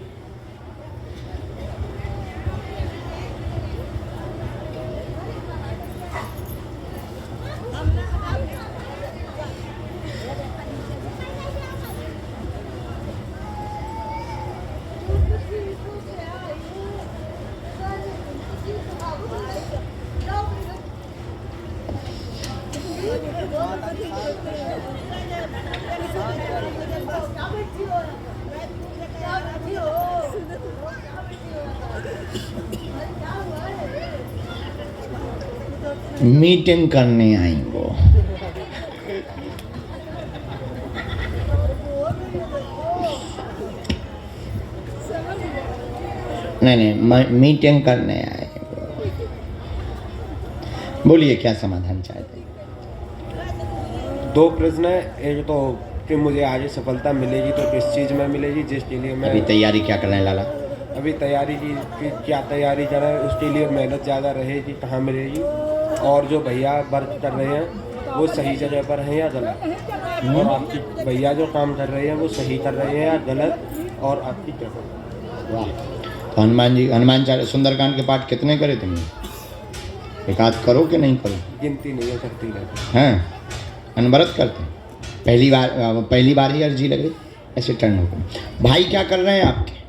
मीटिंग करने आई वो। नहीं, मीटिंग करने आए। बोलिए क्या समाधान चाहते हैं? 2 प्रश्न है। एक तो कि मुझे आगे सफलता मिलेगी तो किस चीज़ में मिलेगी, जिसके लिए मैं अभी तैयारी क्या कर रहे हैं लाला? अभी तैयारी की कि क्या तैयारी करें, उसके लिए मेहनत ज़्यादा रहेगी, कहाँ मिलेगी। और जो भैया वर्क कर रहे हैं वो सही जगह पर हैं या गलत, और आपकी भैया जो काम कर रहे हैं वो सही कर रहे हैं या गलत, और आपकी क्या। वाह। तो हनुमान चालीसा सुंदरकांड के पाठ कितने करे तुमने? एक आध करो कि नहीं करो? गिनती नहीं है, करती रहती हैं? अनवरत करते हैं? पहली बार ही अर्जी लगे, ऐसे टर्न हो गए। भाई क्या कर रहे हैं आपके?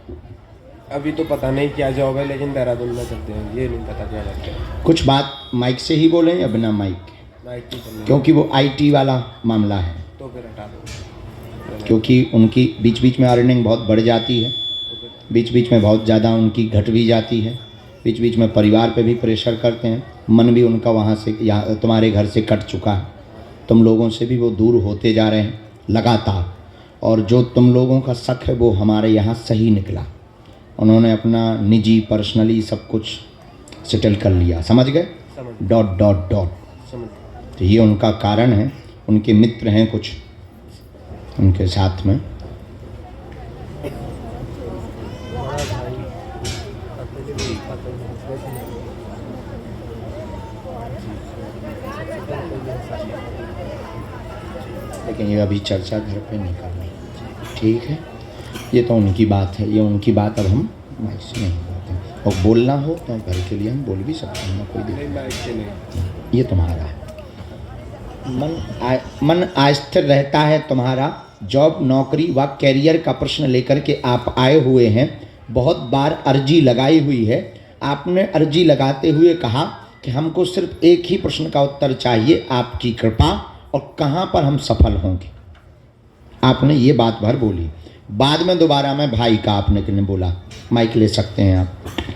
अभी तो पता नहीं क्या जॉब है, लेकिन देहरादून में करते हैं, ये नहीं पता क्या करते हैं। कुछ बात माइक से ही बोलें या बिना माइक के? माइक की करनी है, क्योंकि वो आईटी वाला मामला है, तो फिर हटा दो। क्योंकि उनकी बीच बीच में अर्निंग बहुत बढ़ जाती है, बीच बीच में बहुत ज़्यादा उनकी घट भी जाती है, बीच बीच में परिवार पे भी प्रेशर करते हैं, मन भी उनका वहाँ से यहाँ तुम्हारे घर से कट चुका है, तुम लोगों से भी वो दूर होते जा रहे हैं लगातार। और जो तुम लोगों का शक है वो हमारे यहाँ सही निकला, उन्होंने अपना निजी पर्सनली सब कुछ सेटल कर लिया, समझ गए? समझ। डॉट डॉट डॉट तो ये उनका कारण है, उनके मित्र हैं कुछ उनके साथ में। लेकिन ये अभी चर्चा घर पे नहीं करनी, ठीक है? ये तो उनकी बात है, ये उनकी बात अब हम इससे नहीं बोलते हैं। और बोलना हो तो घर के लिए हम बोल भी सकते हैं ना, कोई दिक्कत नहीं। ये तुम्हारा है, मन अस्थिर रहता है तुम्हारा। जॉब, नौकरी व कैरियर का प्रश्न लेकर के आप आए हुए हैं। बहुत बार अर्जी लगाई हुई है। आपने अर्जी लगाते हुए कहा कि हमको सिर्फ एक ही प्रश्न का उत्तर चाहिए, आपकी कृपा, और कहाँ पर हम सफल होंगे। आपने ये बात भर बोली। बाद में दोबारा में भाई का आपने कितने बोला, माइक ले सकते हैं आप,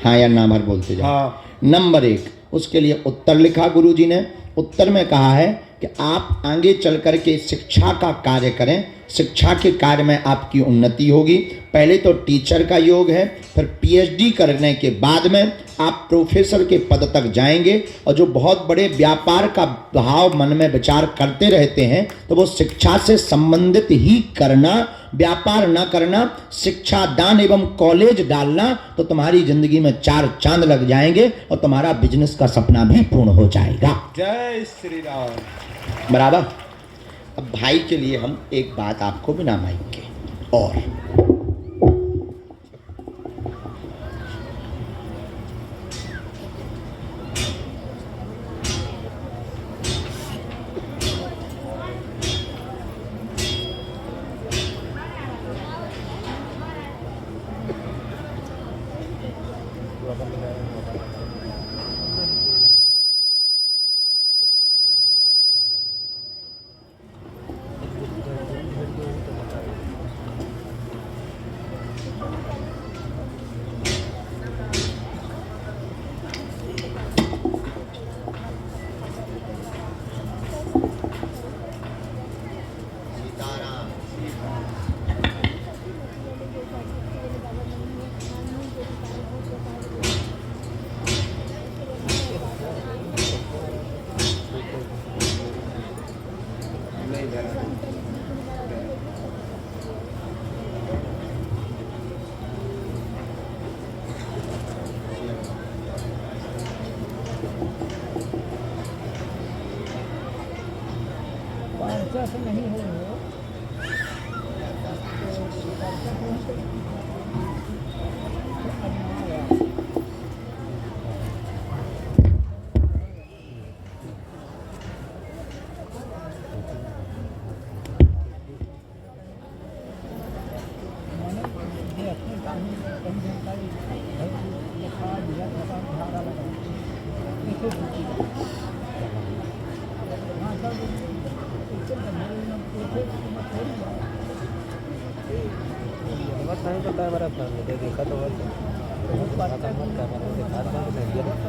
हाँ या ना भर बोलते जाओ। हाँ। नंबर 1, उसके लिए उत्तर लिखा गुरुजी ने। उत्तर में कहा है कि आप आगे चल कर के शिक्षा का कार्य करें, शिक्षा के कार्य में आपकी उन्नति होगी। पहले तो टीचर का योग है, फिर पीएचडी करने के बाद में आप प्रोफेसर के पद तक जाएंगे। और जो बहुत बड़े व्यापार का भाव मन में विचार करते रहते हैं, तो वो शिक्षा से संबंधित ही करना, व्यापार न करना, शिक्षा दान एवं कॉलेज डालना, तो तुम्हारी जिंदगी में 4 चांद लग जाएंगे और तुम्हारा बिजनेस का सपना भी पूर्ण हो जाएगा। जय श्री राम। बराबर। अब भाई के लिए हम एक बात आपको बिना माइक के, और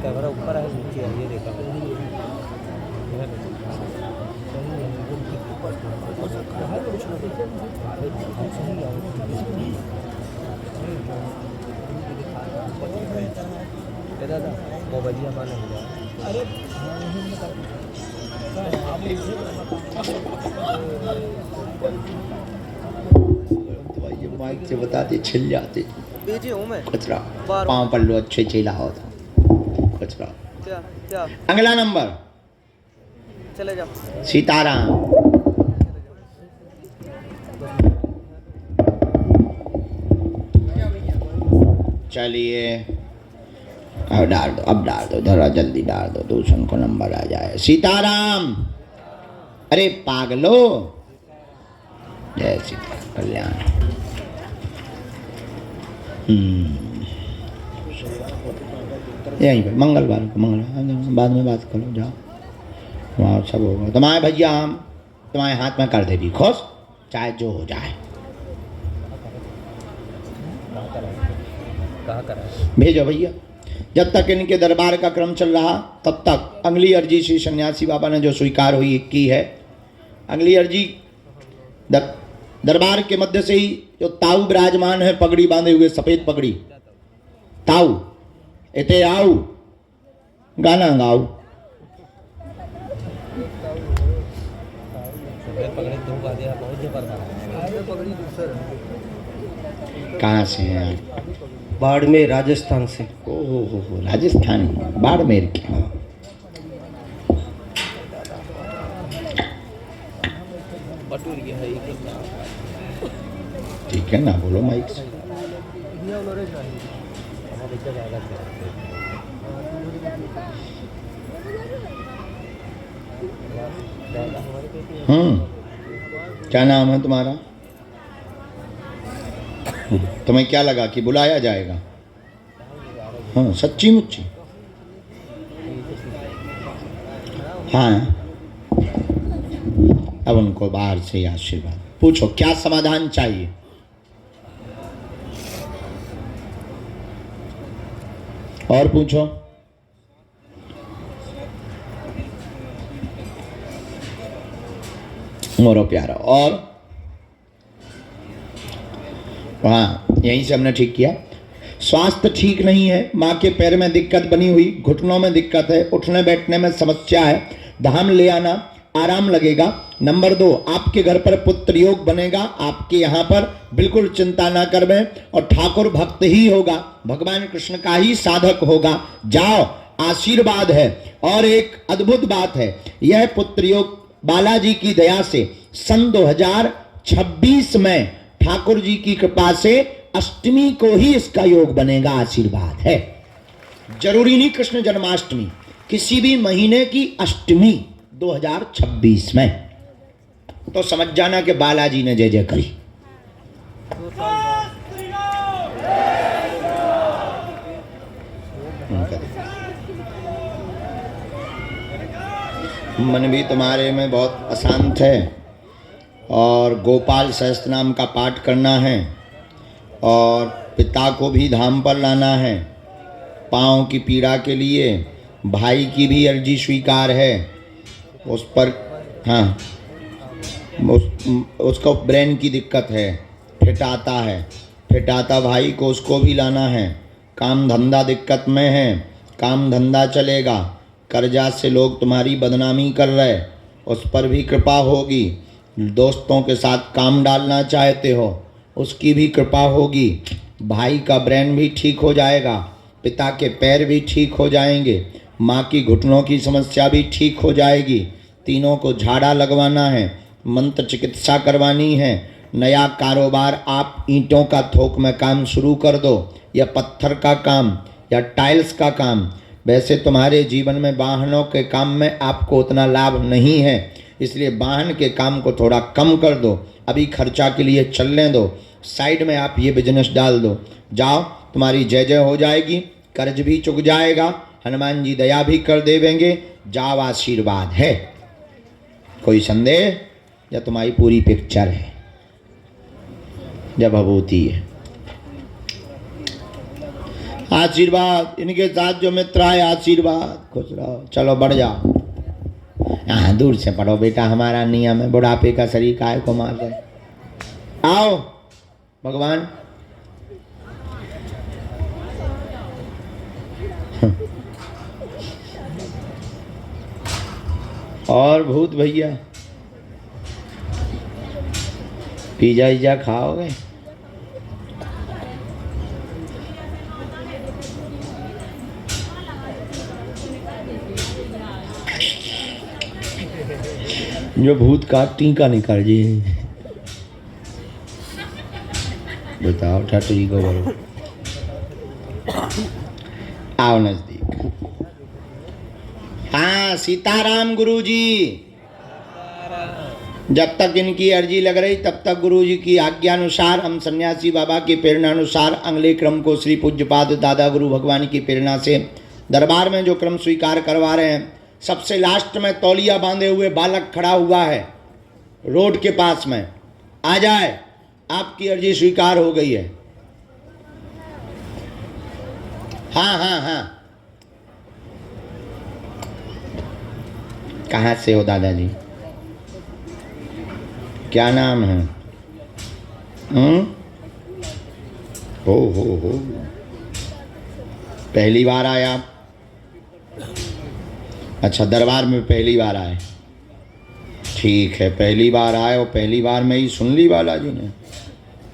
कैमरा ऊपर है, नीचे है, ये देखा। दादा मोबाइलिया पाना अरे ये माइक से बताते छिल जाते, भेजे हूँ मैं कचरा पाँव पर लो, अच्छे चेला होता कचरा। क्या क्या अगला नंबर, चले जाओ। सीताराम। चलिए अब डाल दो, अब डाल दो, जरा जल्दी डाल दो, दूसरों को नंबर आ जाए। सीताराम। अरे पागलो, जय सीता कल्याण। यहीं पर मंगलवार को, मंगलवार बाद में बात करो, जाओ वहाँ सब होगा। तुम्हारे भैया हम तुम्हारे हाथ में कर देगी खुश, चाहे जो हो जाए। भेजो भैया। जब तक इनके दरबार का क्रम चल रहा, तब तक अगली अर्जी श्री सन्यासी बाबा ने जो स्वीकार हुई की है, अगली अर्जी दरबार के मध्य से ही जो ताऊ विराजमान है, पगड़ी बांधे हुए, सफेद पगड़ी, ताऊ इते आओ, गाना गाओ। कहाँ से हैं आप? बाड़मेर राजस्थान से। हो राजस्थान, बाड़मेर के। हाँ। ठीक है ना, बोलो माइक से। क्या नाम है तुम्हारा? तुम्हें क्या लगा कि बुलाया जाएगा? हाँ, सच्ची मुच्ची? हाँ, अब उनको बाहर से आशीर्वाद पूछो, क्या समाधान चाहिए? और पूछो। मोरो प्यारा। और हाँ, यहीं से हमने ठीक किया। स्वास्थ्य ठीक नहीं है, माँ के पैर में दिक्कत बनी हुई, घुटनों में दिक्कत है, उठने बैठने में समस्या है, धाम ले आना, आराम लगेगा। नंबर 2, आपके घर पर पुत्र योग बनेगा। आपके यहाँ पर बिल्कुल चिंता ना करवें, और ठाकुर भक्त ही होगा, भगवान कृष्ण का ही साधक होगा। जाओ, आशीर्वाद है। और एक अद्भुत बात है, यह पुत्र योग बालाजी की दया से सन 2026 में ठाकुर जी की कृपा से अष्टमी को ही इसका योग बनेगा। आशीर्वाद है। जरूरी नहीं कृष्ण जन्माष्टमी, किसी भी महीने की अष्टमी 2026 में। तो समझ जाना कि बालाजी ने जय जय करी। मन भी तुम्हारे में बहुत अशांत है, और गोपाल सहस्त्र नाम का पाठ करना है, और पिता को भी धाम पर लाना है। पाँव की पीड़ा के लिए भाई की भी अर्जी स्वीकार है उस पर। हाँ, उसको ब्रेन की दिक्कत है, फिटाता है, फिटाता भाई को, उसको भी लाना है। काम धंधा दिक्कत में है, काम धंधा चलेगा। कर्जा से लोग तुम्हारी बदनामी कर रहे, उस पर भी कृपा होगी। दोस्तों के साथ काम डालना चाहते हो, उसकी भी कृपा होगी। भाई का ब्रेन भी ठीक हो जाएगा, पिता के पैर भी ठीक हो जाएंगे, माँ की घुटनों की समस्या भी ठीक हो जाएगी। तीनों को झाड़ा लगवाना है, मंत्र चिकित्सा करवानी है। नया कारोबार, आप ईंटों का थोक में काम शुरू कर दो, या पत्थर का काम, या टाइल्स का काम। वैसे तुम्हारे जीवन में वाहनों के काम में आपको उतना लाभ नहीं है, इसलिए वाहन के काम को थोड़ा कम कर दो, अभी खर्चा के लिए चलने दो। साइड में आप ये बिजनेस डाल दो। जाओ, तुम्हारी जय जय हो जाएगी, कर्ज भी चुक जाएगा, हनुमान जी दया भी कर देवेंगे। जाओ, आशीर्वाद है। कोई संदेह? या तुम्हारी पूरी पिक्चर है, जब भभूति है। आशीर्वाद, इनके साथ जो मित्र आए, आशीर्वाद, खुश रहो। चलो बढ़ जाओ। हाँ, दूर से पढ़ो बेटा, हमारा नियम है, बुढ़ापे का शरीर काहे को मार रहे। आओ भगवान। और भूत भैया, पिज्जा इज्जा खाओगे? जो भूत का टीका निकाल जी, बताओ ठाटरी को बोलो। आओ नजदीक। हाँ, सीताराम गुरुजी। जब तक इनकी अर्जी लग रही तब तक गुरुजी की आज्ञा अनुसार, हम सन्यासी बाबा की प्रेरणा अनुसार अगले क्रम को श्री पूज्यपाद दादा गुरु भगवान की प्रेरणा से दरबार में जो क्रम स्वीकार करवा रहे हैं। सबसे लास्ट में तौलिया बांधे हुए बालक खड़ा हुआ है रोड के पास में। आ जाए, आपकी अर्जी स्वीकार हो गई है। हाँ हाँ हाँ, कहाँ से हो दादाजी? क्या नाम है? हो पहली बार आए आप? अच्छा, दरबार में पहली बार आए। ठीक है, पहली बार आए और पहली बार में ही सुन ली बालाजी ने।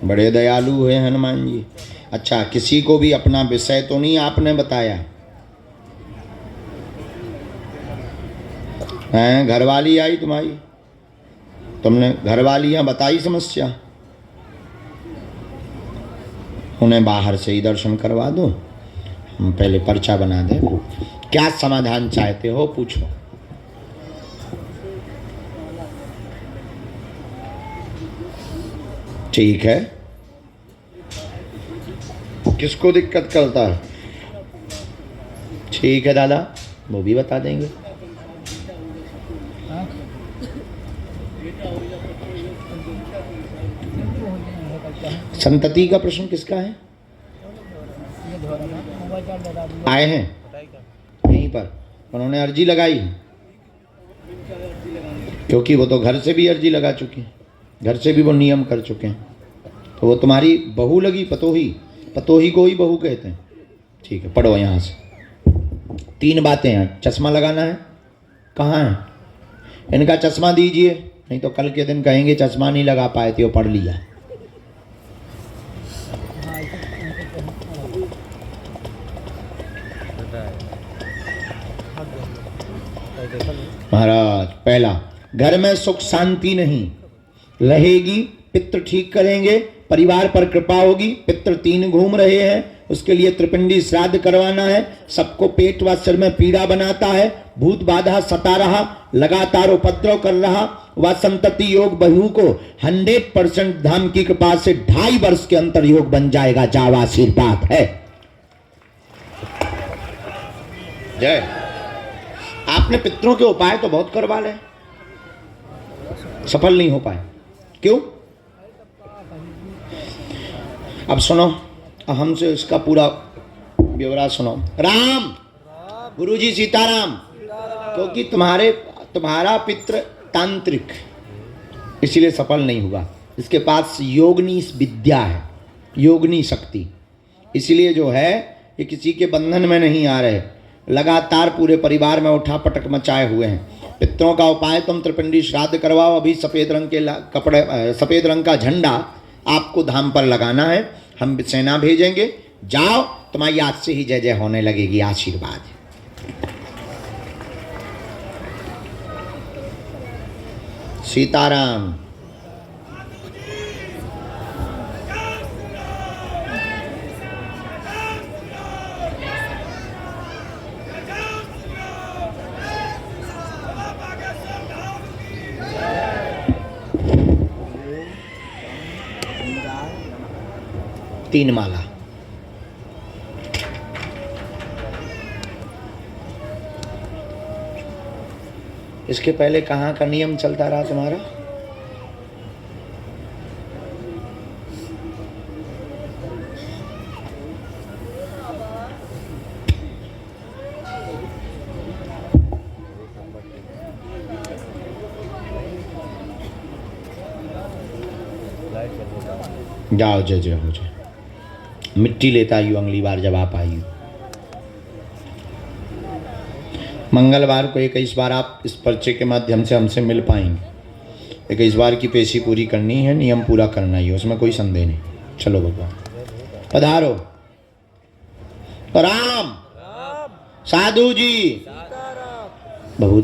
बड़े दयालु हैं हनुमान जी। अच्छा, किसी को भी अपना विषय तो नहीं आपने बताया? हैं, घरवाली आई तुम्हारी, तुमने घरवालियां बताई समस्या? उन्हें बाहर से ही दर्शन करवा दो, हम पहले पर्चा बना दें। क्या समाधान चाहते हो पूछो। ठीक है, किसको दिक्कत करता है? ठीक है दादा, वो भी बता देंगे। संतति का प्रश्न किसका है? आए हैं यहीं पर, उन्होंने अर्जी लगाई, क्योंकि वो तो घर से भी अर्जी लगा चुके हैं, घर से भी वो नियम कर चुके हैं। तो वो तुम्हारी बहू लगी, पतोही, पतोही को ही बहू कहते हैं। ठीक है, पढ़ो यहाँ से। 3 बातें हैं। चश्मा लगाना है, कहाँ है? इनका चश्मा दीजिए, नहीं तो कल के दिन कहेंगे चश्मा नहीं लगा पाए थे, वो पढ़ लिया। महाराज, पहला, घर में सुख शांति नहीं रहेगी, पितृ ठीक करेंगे, परिवार पर कृपा होगी। पितृ 3 घूम रहे हैं, उसके लिए त्रिपिंडी श्राद्ध करवाना है। सबको पेट व सिर में पीड़ा बनाता है, भूत बाधा सता रहा, लगातार उपद्रव कर रहा। वह संतति योग बहू को 100% धाम की कृपा से 2.5 वर्ष के अंतर योग बन जाएगा। जावा, आशीर्वाद है। जय। आपने पितरों के उपाय तो बहुत करवा ले, सफल नहीं हो पाए, क्यों? अब सुनो, हमसे इसका पूरा ब्यौरा सुनो। राम, गुरुजी सीताराम। क्योंकि तुम्हारा पितृ तांत्रिक, इसलिए सफल नहीं हुआ। इसके पास योगनी विद्या है, योगनी शक्ति, इसलिए जो है ये किसी के बंधन में नहीं आ रहे, लगातार पूरे परिवार में उठा पटक मचाए हुए हैं। पितरों का उपाय, तुम त्रिपिंडी श्राद्ध करवाओ। अभी सफ़ेद रंग के कपड़े, सफ़ेद रंग का झंडा आपको धाम पर लगाना है, हम सेना भेजेंगे। जाओ, तुम्हारी आज से ही जय जय होने लगेगी। आशीर्वाद। सीताराम। तीन माला। इसके पहले कहाँ का नियम चलता रहा तुम्हारा? जाओ, जय जय हो जाए। मिट्टी लेता आयु अगली बार जब आप आई। मंगलवार को 21 बार आप इस पर्चे के माध्यम से हमसे मिल पाएंगे। 21 बार की पेशी पूरी करनी है, नियम पूरा करना ही है, उसमें कोई संदेह नहीं। चलो भगवान, पधारो। राम, साधु जी, बहुत